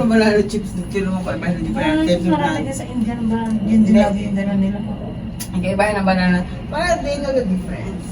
banana chips dito naman ko, iba hindi pa yan. Marami sa Indian brand. Yun din lagi yung dala nila. Okay, iba ng banana. Para they know the difference.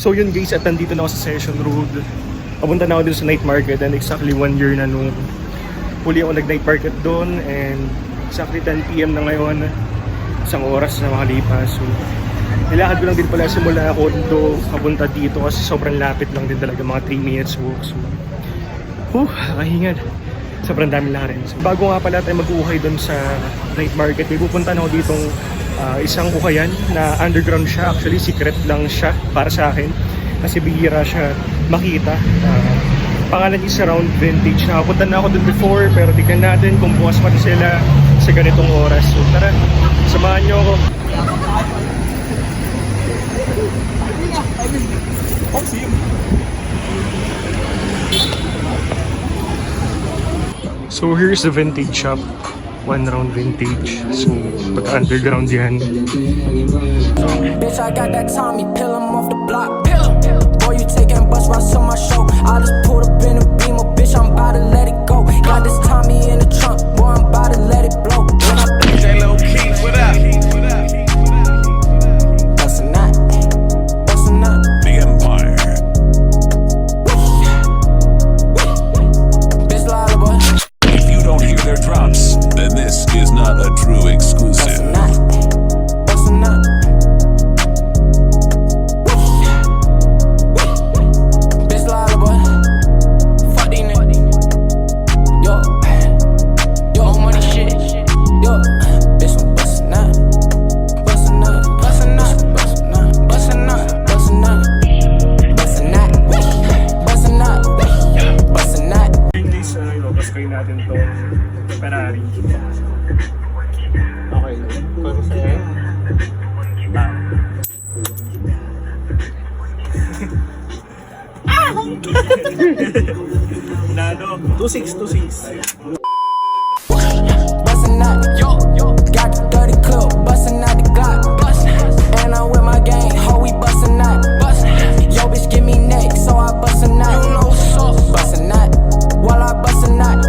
So yun guys, at nandito na ako sa Session Road. Papunta na ako dun sa night market and exactly 1 year na nung huli ako nag-night market doon, and exactly 10 PM na ngayon, isang oras na makalipas. So nilakad ko lang din pala simula ako dito papunta dito kasi sobrang lapit lang din talaga, mga 3 minutes walk. So kahingan, sobrang dami lang rin. So, bago nga pala tayo mag-uukay doon sa night market, may pupunta na ako ditong isang ukayan na underground siya. Actually secret lang siya para sa akin kasi bihira siya makita. Pangalan is Around Vintage. Nakapunta na ako dun before pero tignan natin kung bukas pa sila sa ganitong oras. So tara, samahan nyo ako. So here's the vintage shop. One Round Vintage. So, pagka-underground yan. Bitch, I got that Tommy, pill him off the block. Boy, you taking bus rides to my show. I just pulled up in a Beamer, bitch, I'm about to let it go. Got this Tommy in the trunk, boy, I'm about to let it blow. When I J-Lo Keys, what up? Bust a nut, bust a nut. The Empire. Bitch, lala, boy. If you don't hear their drops, then this is not a true exclusive. Bust a nut. Bitch, lala, boy. Fuck these niggas. Yo, money shit. Yo, bitch, I'm bust a nut. Bust a nut, bust a nut, bust a nut, bust a nut, bust a nut, bust a nut, bust a nut, bust a nut. Guys, ibabaskay natin to Ferrari. Okay, para sa'yo. Nado, 2626. Bustin' out, yo, got the dirty clip, bustin' out the Glock, and I'm with my gang, ho, we bustin' out, yo, bitch, give me neck, so I bustin' out, you know so, bustin' out, while I bustin' out,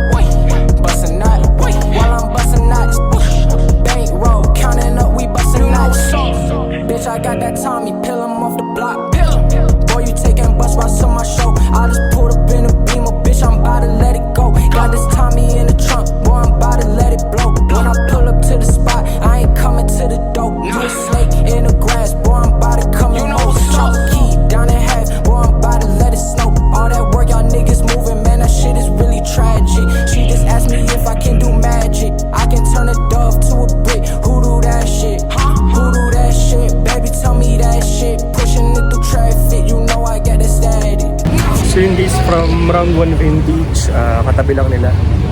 bustin' out, while I'm bustin' out, bank roll, counting up, we bustin' out, bitch, I got that Tommy, pill him off the block, boy, you taking bus rides to my show, I just pulled up in a Beamer, bitch, I'm about to let it go, got this Tommy in the trunk, boy, I'm about to let it blow. When I pull up to the spot, I ain't coming to the dope. You a snake in the grass, boy, I'm about to come and mow. Chop the key down in half, boy, I'm about to let it snow. All that work y'all niggas moving, man, that shit is really tragic. She just asked me if I can do magic. I can turn a dove to a brick. Who do that shit? Who do that shit? Baby, tell me that shit. Pushing it through traffic, you know I got the static. So yun guys, from Round 1 Vintage, katabi lang nila.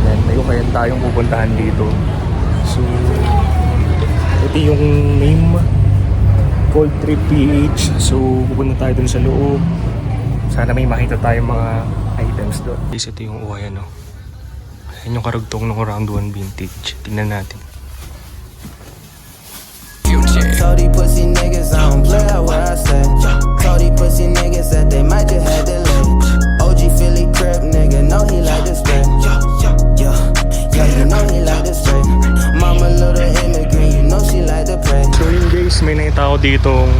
And may ukayan tayong pupuntahan dito. So, ito yung name, Cold Trip PH. So, pupunta tayo dun sa loob. Sana may makita tayong mga items doon. Guys, ito yung ukayan, no? Ayan yung karugtong ng Round 1 Vintage. Tingnan natin. Told these pussy niggas I don't play out what I say. Told these pussy niggas that they might just have to lay. OG Philly crib nigga, know he like to spray. Yeah, you know he like to spray. Mama little immigrant, you know she like to pray. So yun guys, may nakita ako ditong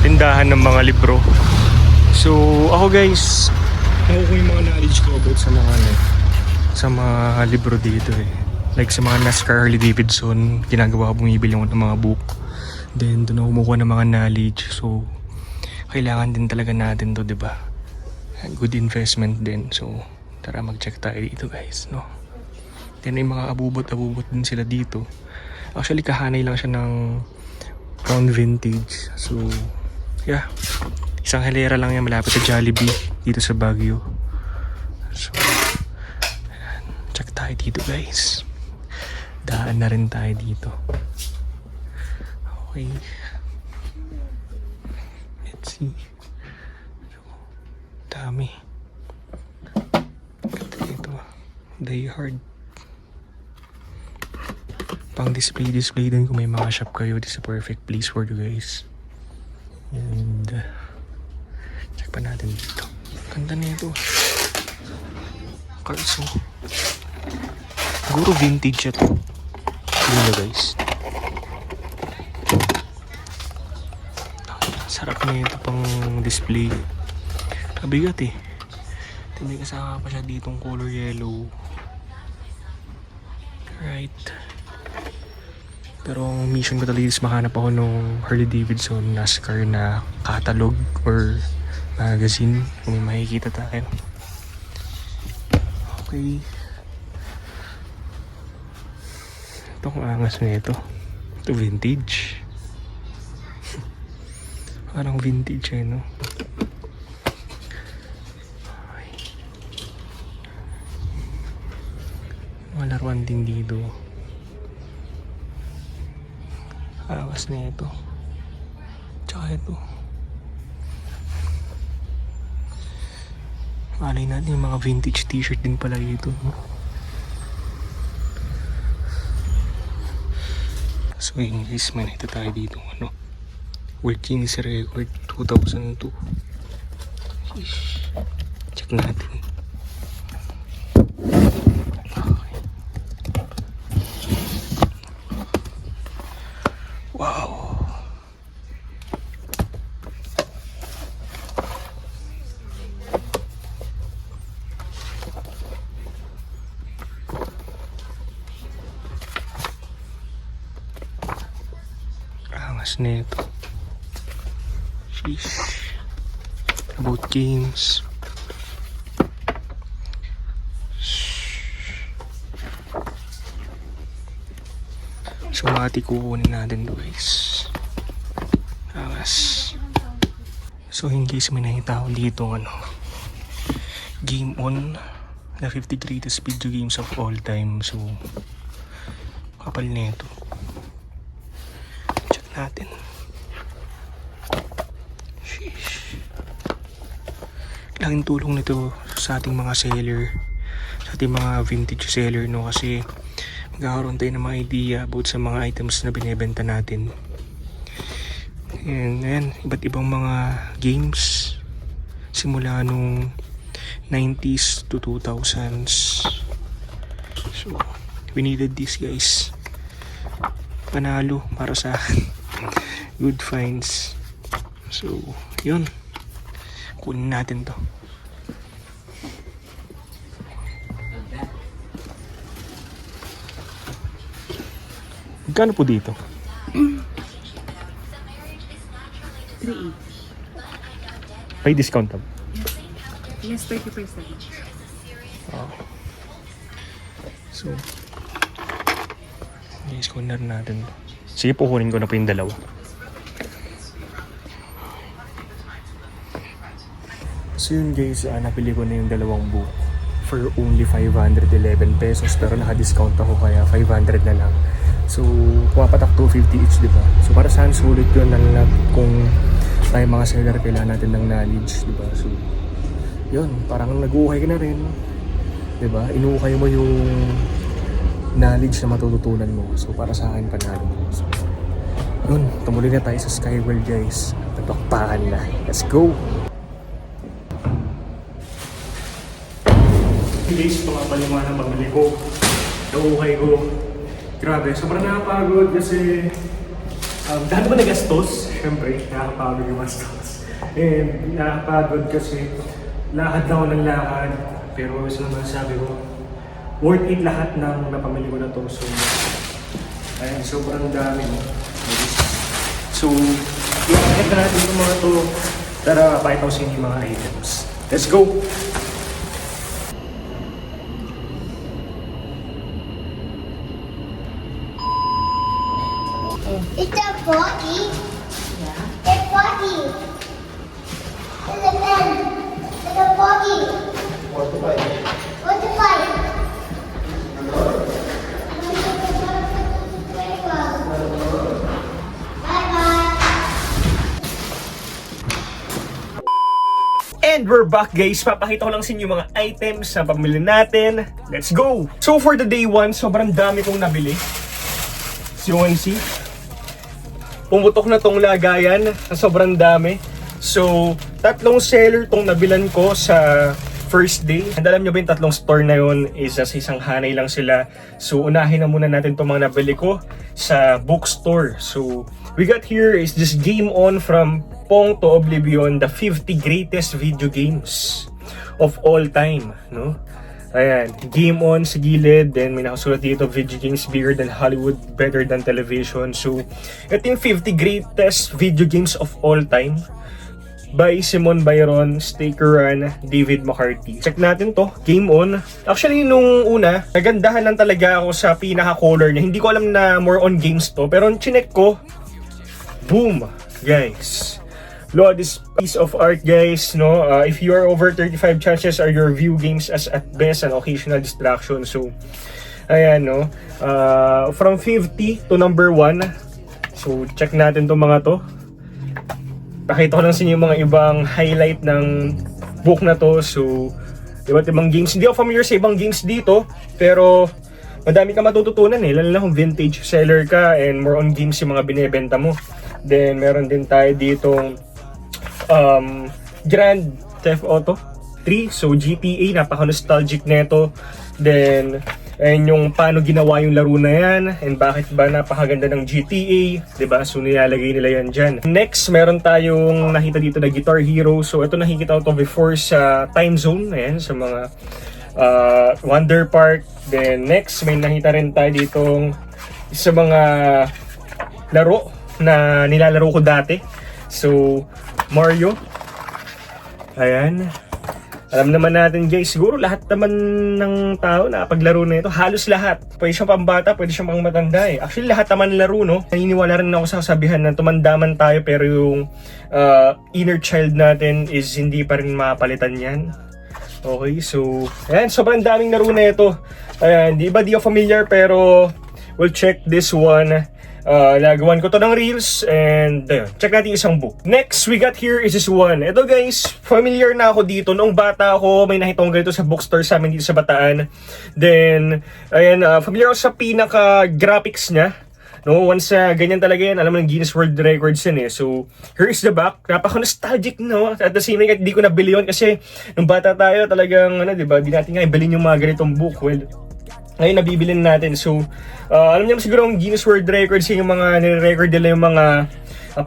tindahan ng mga libro. So ako guys, nakuha ko yung mga knowledge ko about sa mga libro dito eh. Like sa mga NASCAR, Harley Davidson, ginagawa ko bumibili ako ng mga book. Then doon ako kumukuha ng mga knowledge. So kailangan din talaga natin to, diba? Good investment din. So tara mag-check tayo dito guys, no? Then may mga abubot-abubot din sila dito. Actually kahanay lang siya ng Round Vintage. So yeah, Isang hilera lang yan malapit sa Jollibee dito sa Baguio. So, ayan. Check tayo dito guys. Daan na rin tayo dito. Okay. Let's see. So, dami. Ito. Die Hard. Pang display din kung may mga shop kayo. This is a perfect place for you guys. And check pa natin dito. Ganda na ito. Carso. Siguro vintage ito. Yun na guys. Sarap na ito pang display. Kabigat eh. May kasama pa siya ditong color yellow. Right. Pero ang mission ko talaga is makahanap ako nung Harley Davidson NASCAR na catalog or magazine kung may makikita tayo. Okay. Ito kung angas na ito. Ito vintage. Parang vintage eh, no? Okay. Mga laruan din dito. Awas na ito. Tsaka ito. Malay natin yung mga vintage t-shirt din pala dito. No? So yun guys, may nakita tayo dito. Ano? World Guinness Record 2002. Sheesh. Check natin. Wow. Angas na ito. Sheesh. About games. So mati kukunin natin guys. Angas. So in case may nakita ko dito Game On na 50 greatest video games of all time. So kapal na ito. Check natin. Sheesh. Laking tulong nito sa ating mga seller, sa ating mga vintage seller, no? Kasi magkakaroon tayo ng mga idea about sa mga items na binebenta natin. And ayan, iba't ibang mga games simula nung 90s to 2000s. So we needed this guys. Panalo para sa good finds. So yun, kunin natin to. Magkano po dito? 380. May discount po? Yes, 30%. Oh. So i-discount na rin natin. Sige po, kunin ko na po yung dalawa. So yun guys, napili ko na yung dalawang book for only 511 pesos, pero naka-discount ako kaya 500 na lang. So pumapatak 250 each, diba? So para saan sulit yun, na kung tayo mga seller kailangan natin ng knowledge, diba? So yun, parang nag-uukay ka na rin, diba? Inuukay mo yung knowledge na matututunan mo. So para sa akin, panalo. So yun, tumuloy na tayo sa Skyworld guys. Napakpakan na. Let's go! Guys, ito nga pala yung mga pamili ko. Nauukay ko. Grabe, sobrang nakapagod kasi dahil ba nagastos? Siyempre, nakakapagod yung gastos. And nakakapagod kasi lakad na ako ng lakad. Pero isa naman sabi ko, worth it lahat ng napamili ko na to. So, ayan, sobrang dami. So, i-akit na natin yung mga to. Tara, pakita ko sa inyo yung mga items. Let's go! It's a body. Yeah. A body. And we're back guys, papakita ko lang sa inyo mga items na pamili natin. Let's go! So for the day 1, sobrang dami kong nabili. Si ONC. Pumutok na tong lagayan na sobrang dami. So, 3 seller tong nabilan ko sa first day. And alam nyo ba yung 3 store na yun is sa isang hanay lang sila. So, unahin na muna natin itong mga nabili ko sa bookstore. So, we got here is this Game On from Pong to Oblivion, the 50 greatest video games of all time, no? Ayan, Game On sa gilid, then may nakasulat dito, video games bigger than Hollywood, better than television. So, ito yung 50 greatest video games of all time by Simon Byron, Stakeran, David McCarthy. Check natin to, Game On. Actually, nung una, nagandahan lang talaga ako sa pinaka-color niya. Hindi ko alam na more on games to, pero chinek ko, boom, guys. Look at this piece of art, guys, no? If you are over 35, chances are your view games as at best an occasional distraction. So, ayan, no? From 50 to number 1. So, check natin to mga to. Pakita ko lang sa inyo yung mga ibang highlight ng book na to. So, iba't ibang games. Hindi ako familiar sa ibang games dito, pero madami ka matututunan eh. Lalo na kung vintage seller ka and more on games yung mga binebenta mo. Then, meron din tayo ditong Grand Theft Auto 3. So, GTA, napaka-nostalgic neto. Then, ayun yung paano ginawa yung laro na yan and bakit ba napakaganda ng GTA, diba? So, nilalagay nila yan dyan. Next, meron tayong nakita dito na Guitar Hero. So, ito nakikita ko to before sa Time Zone. Ayan, sa mga Wonder Park. Then, next, may nakita rin tayo ditong sa mga laro na nilalaro ko dati. So, Mario. Ayan. Alam naman natin guys, siguro lahat naman ng tao na paglaro na ito, halos lahat. Pwede siyang pambata, pwede siyang pang matanda eh. Actually lahat naman laro, no? Naniniwala rin ako sa kasabihan na tumandaman tayo pero yung inner child natin is hindi pa rin mapalitan yan. Okay, so ayan, sobrang daming laro na ito. Ayan, di ba di ako familiar pero we'll check this one. Nagawan ko to ng reels and ayun, check natin isang book. Next we got here is this one. Ito guys, familiar na ako dito. Noong bata ako, may nakita ko ganito sa bookstore sa amin dito sa Bataan. Then, ayan, familiar ako sa pinaka-graphics niya. No, once ganyan talaga yan, alam mo ng Guinness World Records yan eh. So, here is the back. Napaka-nostalgic, no? At the same time, hindi ko nabili yun kasi nung bata tayo talagang, ano, diba, di natin nga ibilin yung mga ganitong book. Well, ngayon nabibilin natin. So, alam niyo siguro ang Guinness World Records yung mga nire-record nila yung mga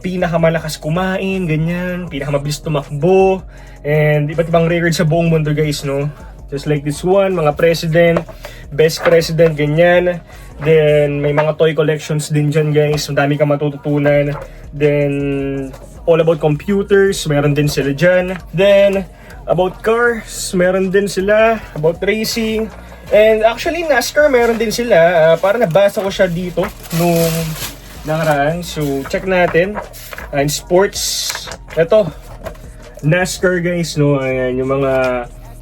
pinakamalakas kumain, ganyan, pinakamabilis tumakbo, and iba't ibang record sa buong mundo guys, no? Just like this one, mga president, best president, ganyan. Then, may mga toy collections din dyan guys. Ang dami ka matututunan. Then, all about computers, meron din sila dyan. Then, about cars, meron din sila. About racing. And actually, NASCAR meron din sila. Para nabasa ko siya dito nung nakaraan. So, check natin. And sports. Ito, NASCAR guys, no? Ayan, yung mga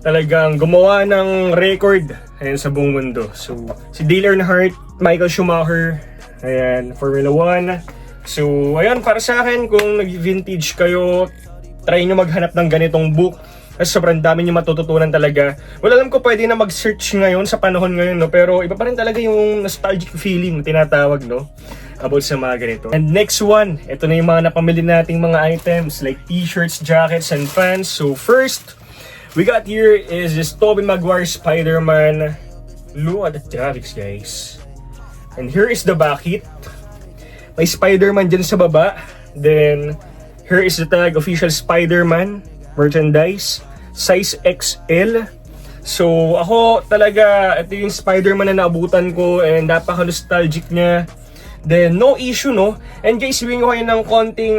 talagang gumawa ng record ayan, sa buong mundo. So, si Dale Earnhardt, Michael Schumacher, ayan, Formula 1. So, ayan, para sa akin, kung nag-vintage kayo, try nyo maghanap ng ganitong book. Kasi sobrang dami nyo matututunan talaga. Well, alam ko pwede na mag-search ngayon sa panahon ngayon, no? Pero iba pa rin talaga yung nostalgic feeling na tinatawag, no? About sa mga ganito. And next one, ito na yung mga napamili nating mga items like t-shirts, jackets, and pants. So first, we got here is this Tobey Maguire Spider-Man. Look at the graphics, guys. And here is the backit. May Spider-Man dyan sa baba. Then, here is the tag, official Spider-Man merchandise. Size XL. So, ako talaga, ito yung Spider-Man na naabutan ko and napaka-nostalgic niya. Then, no issue, no? And guys, sabihin ko kayo ng konting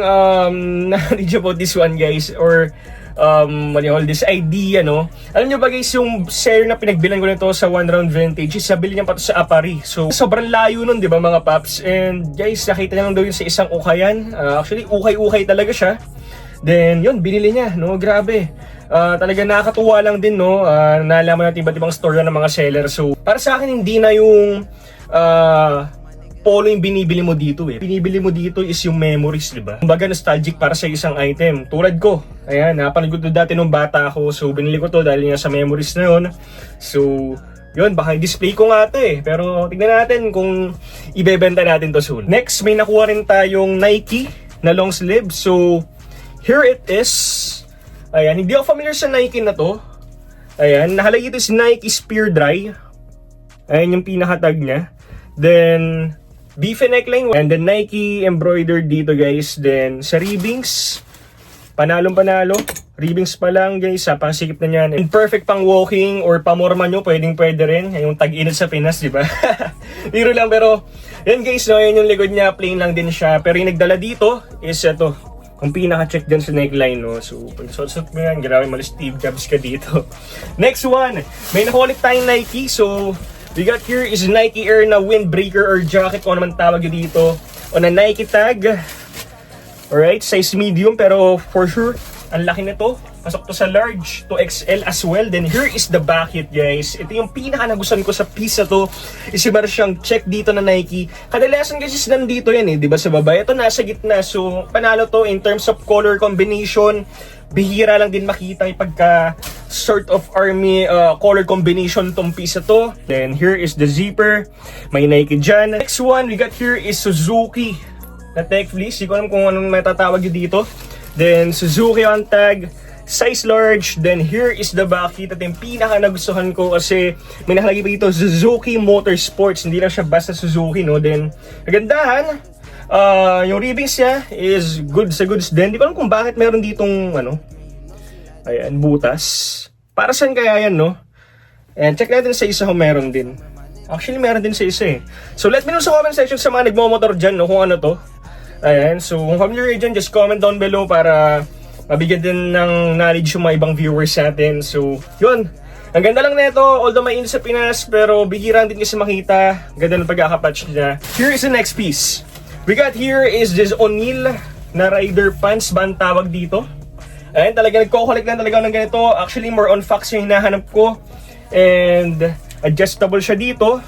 knowledge about this one, guys. Or, what do you call this, idea, no? Alam nyo ba guys, yung seller na pinagbilan ko nito sa One Round Vintage, sabili niya pa to sa Apari. So, sobrang layo nun, di ba mga paps? And guys, nakita niya lang daw yun sa isang ukayan. Actually, ukay-ukay talaga siya. Then, yun, binili niya, no? Grabe. Talaga nakakatuwa lang din, no? Nalaman natin iba't ibang story ng mga seller. So, para sa akin, hindi na yung polo yung binibili mo dito eh. Binibili mo dito is yung memories, di ba? Kumbaga nostalgic para sa isang item. Tulad ko, ayan, napanood ko to dati nung bata ako. So, binili ko to dahil nga sa memories na yun. So, yun, baka i-display ko nga ito eh. Pero tignan natin kung ibebenta natin to soon. Next, may nakuha rin tayong Nike na long sleeve. So, here it is. Ayan, hindi ako familiar sa Nike na to. Ayan, nakalagay ito si Nike Spear Dry. Ayan yung pinaka-tag niya. Then, beefy neckline. And then Nike embroidered dito guys. Then, sa ribbings, panalong panalo. Ribbings pa lang guys, pasikip na yan. And perfect pang walking or pamorma nyo, pwede rin. Yung tag-init sa Pinas, di ba? Biro lang, pero yan guys, no, yan yung likod niya, plain lang din siya. Pero yung nagdala dito is ito, kung pinaka-check dyan sa neckline, no. So, pag suot mo yan, grabe mali Steve Jobs ka dito. Next one, may nakulit tayong Nike. So, we got here is Nike Air na windbreaker or jacket, kung ano man tawag yun dito. On a Nike tag. Alright, size medium, pero for sure, ang laki nito. Pasok to sa large to XL as well. Then here is the bucket guys. Ito yung pinaka nagustuhan ko sa piece na to. Is yung siyang check dito na Nike. Kadalasan kasi nandito yan eh, di ba sa baba? Ito nasa gitna. So panalo to in terms of color combination. Bihira lang din makita yung pagka sort of army color combination tong piece na to. Then here is the zipper. May Nike dyan. Next one we got here is Suzuki na tech fleece. Hindi ko alam kung anong matatawag yun dito. Then Suzuki on tag, size large. Then here is the bucket. At yung pinaka nagustuhan ko kasi may nakalagay pa dito Suzuki Motorsports. Hindi lang siya basta Suzuki, no. Then kagandahan, yung ribbings niya is good sa goods din. Di ko alam kung bakit meron ditong ano, ayan, butas. Para saan kaya yan, no? And check natin sa isa kung meron din. Actually meron din sa isa eh. So let me know sa comment section sa mga nagmomotor dyan, no, kung ano to. Ayan, so kung familiar dyan, just comment down below para mabigyan din ng knowledge yung mga ibang viewers natin. So, yun. Ang ganda lang nito, although mainit sa Pinas, pero bihira din kasi makita. Ganda ng pagkakapatch niya. Here is the next piece. We got here is this O'Neal na rider pants ba ang tawag dito. Ayan, talaga nagko-collect lang talaga ng ganito. Actually, more on Fox yung hinahanap ko. And adjustable siya dito.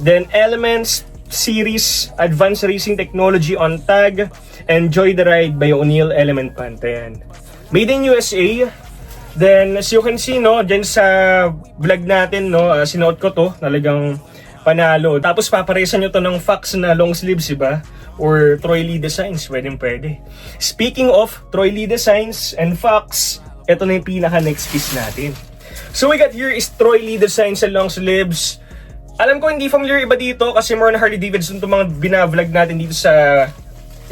Then, Elements Series Advanced Racing Technology on tag. Enjoy the ride by O'Neal Element Pant. Ayan. Made in USA. Then as you can see, no, dyan sa vlog natin, no, sinuot ko to, talagang panalo. Tapos paparesan nyo to ng Fox na long sleeves, diba? Or Troy Lee Designs, pwede. Speaking of Troy Lee Designs and Fox, ito na yung pinaka next piece natin. So we got here is Troy Lee Designs sa long sleeves. Alam ko hindi familiar iba dito kasi more na Harley Davidson itong mga bina-vlog natin dito sa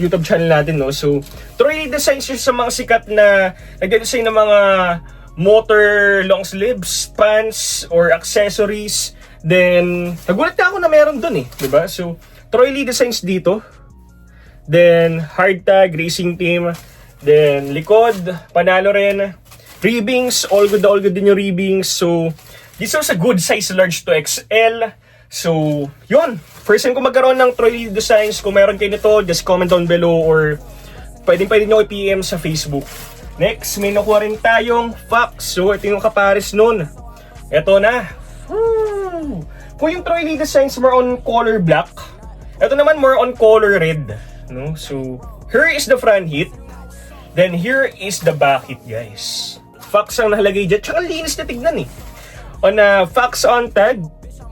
YouTube channel natin, no? So, Troy Lee Designs yun sa mga sikat na nag-design ng mga motor long sleeves, pants, or accessories. Then, nagulat na ako na meron dun eh, diba? So, Troy Lee Designs dito. Then, hard tag, racing team. Then, likod, panalo rin. Ribbings, all good din yung ribbings. So, this was a good size large to XL. So, yun. First time ko magkaroon ng Troy Lee Designs. Kung meron kayo nito, just comment down below or pwede nyo i-PM sa Facebook. Next, may nakuha rin tayong Fox. So, ito yung kapares nun. Ito na. Kung yung Troy Lee Designs more on color black, ito naman more on color red. No? So, here is the front hit. Then, here is the back hit, guys. Fox ang nakalagay dyan. Tsaka linis na tignan eh. On a Fox on tag,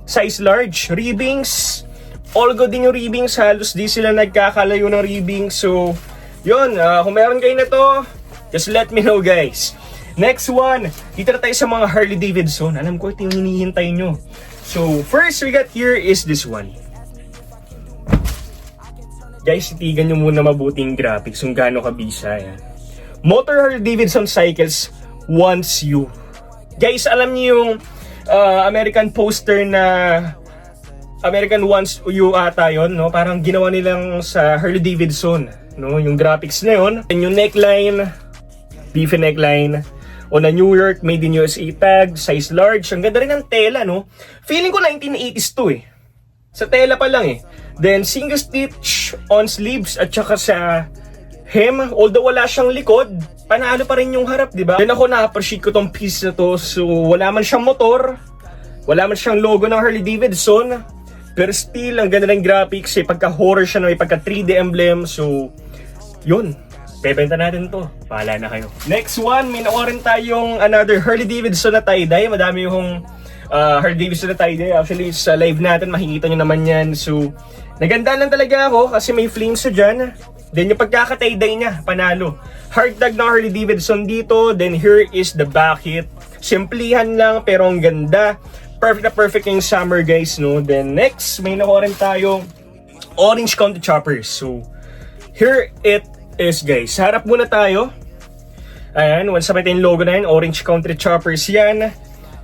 size large, ribbings, all good din yung ribbings, halos di sila nagkakalayo ng ribbings. So, yun, kung meron kayo na to, just let me know guys. Next one, dito na tayo sa mga Harley Davidson. Alam ko ito yung hinihintay nyo. So, first we got here is this one. Guys, titigan nyo muna mabuting graphics kung gaano kabisa yan. Motor Harley Davidson Cycles Wants You. Guys, alam niyo yung American poster na American Wants You ata yun, no? Parang ginawa nilang sa Harley Davidson, no? Yung graphics na yun. And yung neckline, beefy neckline. On a New York, made in USA tag, size large. Ang ganda rin ng tela, no? Feeling ko 1980s to eh. Sa tela pa lang eh. Then single stitch on sleeves at saka sa hem, although wala siyang likod, panalo pa rin yung harap, di ba? Then ako na-appreciate ko tong piece na to. So wala man siyang motor, wala man siyang logo ng Harley Davidson, pero still, ang ganda ng graphics, pagka-horror siya na may pagka 3D emblem. So yun, bebenta natin to. Pahala na kayo. Next one, may nakuha rin tayong another Harley Davidson na tie-dye. Madami yung Harley Davidson na tie-dye. Actually, sa live natin, makikita nyo naman yan. So, naganda lang talaga ako kasi may flames sa dyan. Then, yung pagkaka-tie-dye niya, panalo. Hard tag ng Harley Davidson dito. Then, here is the back hit. Simplihan lang, pero ang ganda. Perfect na perfect yung summer, guys, no? Then, next, may nakuha rin tayong Orange County Choppers. So, here it is, guys. Harap muna tayo. Ayan, once sabay tayong logo na yan, Orange Country Choppers yan.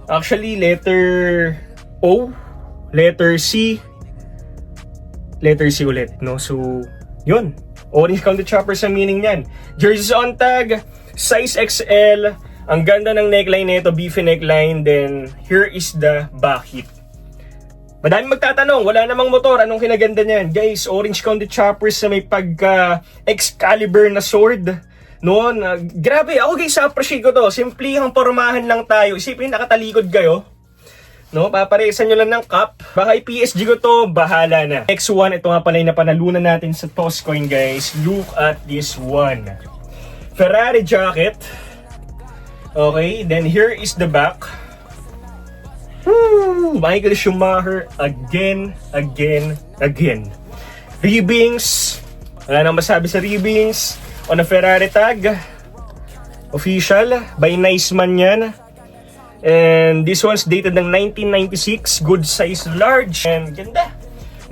Actually, letter O, letter C ulit, no? So, yun. Orange Country Choppers ang meaning yan. Jerseys on tag, size XL. Ang ganda ng neckline nito, beefy neckline. Then, here is the back hit. Madaming magtatanong, wala namang motor, anong kinaganda niyan? Guys, Orange County Choppers na may pagka Excalibur na sword. Noon, grabe, ako guys, appreciate ko to. Simple ang pormahan lang tayo. Isipin, nakatalikod kayo. No, paparesan nyo lang ng cup. Baka PSG ko to, bahala na. Next one, ito nga pala yung napanalunan natin sa Toscoin, guys. Look at this one. Ferrari jacket. Okay, then here is the back. Woo! Michael Schumacher again. Ribbings. Wala nang masabi sa ribbings. On a Ferrari tag. Official. By Niceman yan. And this one's dated ng 1996. Good size, large. And ganda.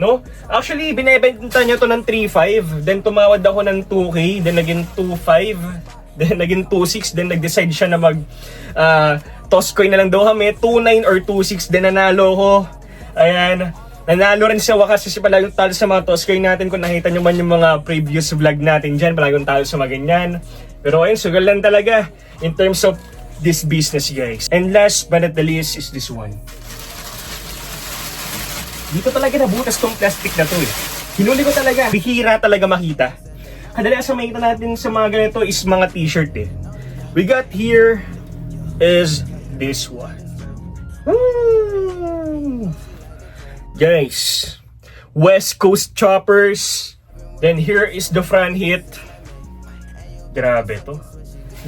No? Actually, binebenta niya to ng 3.5. Then tumawad ako ng 2K. Then naging 2.5. Then naging 2.6. Then nag-decide siya na mag Toscoin na lang daw kami. 2.9 or 2.6. Then nanalo ko. Ayan. Nanalo rin sa wakas kasi palagong talo sa mga Toscoin natin. Kung nakita nyo man yung mga previous vlog natin dyan, palagong talo sa mga ganyan. Pero ayun, sugal lang talaga in terms of this business, guys. And last but not the least is this one. Dito talaga nabutas tong plastic na to eh. Hinuli ko talaga. Bihira talaga makita. Kadalasan makita natin sa mga ganito is mga t-shirt eh. We got here is this one. Woo! Guys, West Coast Choppers. Then here is the front hit. Grabe to.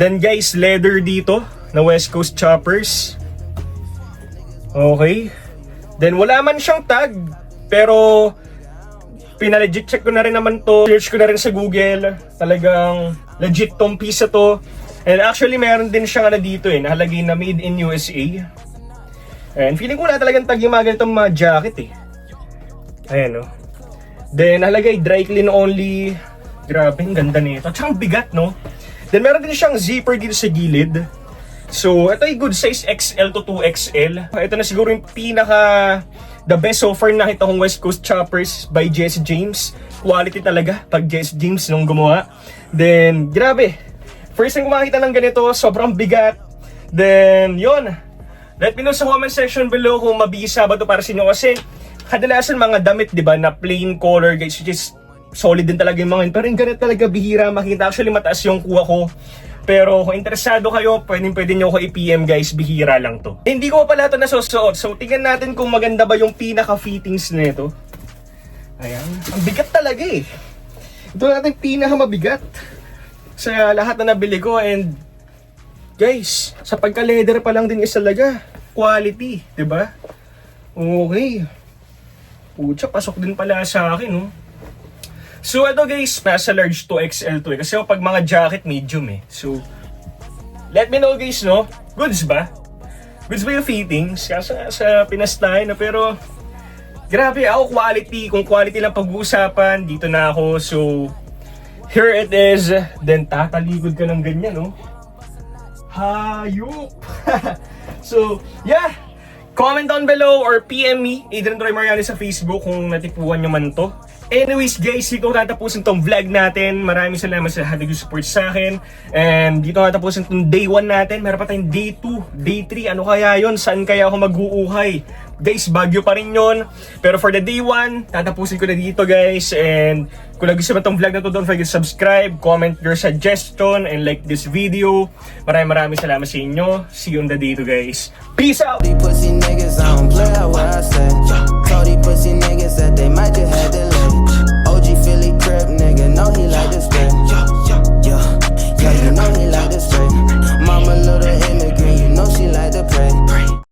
Then guys, leather dito na West Coast Choppers. Okay. Then wala man siyang tag, pero pina-legit check ko na rin naman to. Search ko na rin sa Google. Talagang legit tong piece to. And actually meron din siyang dito eh, nakalagay na made in USA. And feeling ko wala talagang tag yung mga ganitong mga jacket eh. Ayan, no? Then nakalagay dry clean only. Grabe, ang ganda nito. At saka bigat, no? Then meron din siyang zipper dito sa gilid. So, ito ay good size XL to 2XL. Ito na siguro yung the best so far nakita kong West Coast Choppers by Jesse James. Quality talaga pag Jesse James nung gumawa. Then, grabe. First time ko makita ng ganito, sobrang bigat. Then, yun. Let me know sa comment section below kung mabisa ba ito para sa inyo. Kasi, kadalasan mga damit, di ba, na plain color, guys, which is solid din talaga yung mga yun. Pero yung ganito talaga bihira makita. Actually, mataas yung kuha ko. Pero kung interesado kayo, pwede nyo ako i-PM, guys. Bihira lang to. Hindi ko pala ito nasusuot. So, tingnan natin kung maganda ba yung pinaka-fittings nito. Ayan. Ang bigat talaga eh. Ito natin pinaka-mabigat sa lahat na nabili ko. And, guys, sa pagka-leather pa lang din is talaga quality. Diba? Okay. Pucha, pasok din pala sa akin, no? So, ito guys, nasa large to XL to eh. Kasi pag mga jacket, medium eh. So, let me know guys, no? Goods ba? Goods ba yung fittings? Kasi sa Pinas tayo na, pero grabe, ako quality. Kung quality lang pag-uusapan, dito na ako. So, here it is. Then, tatalikod ka ng ganyan, no? Hayop! So, yeah! Comment down below or PM me, Adrian Troy Mariani sa Facebook kung natipuan nyo man to. Anyways guys, dito tatapusin tong vlog natin. Maraming salamat sa lahat ng support sa akin. And dito tatapusin tong day 1 natin. Meron pa tayong day 2, day 3. Ano kaya yon? Saan kaya ako mag-uuhay? Guys, Baguio pa rin yon. Pero for the day 1, tatapusin ko na dito guys. And kung nagustuhan mo tong vlog na to, don't forget to subscribe, comment your suggestion, and like this video. Maraming salamat sa inyo. See you on the day 2 guys. Peace out! These pussy niggas, I don't play out what I say. Told these pussy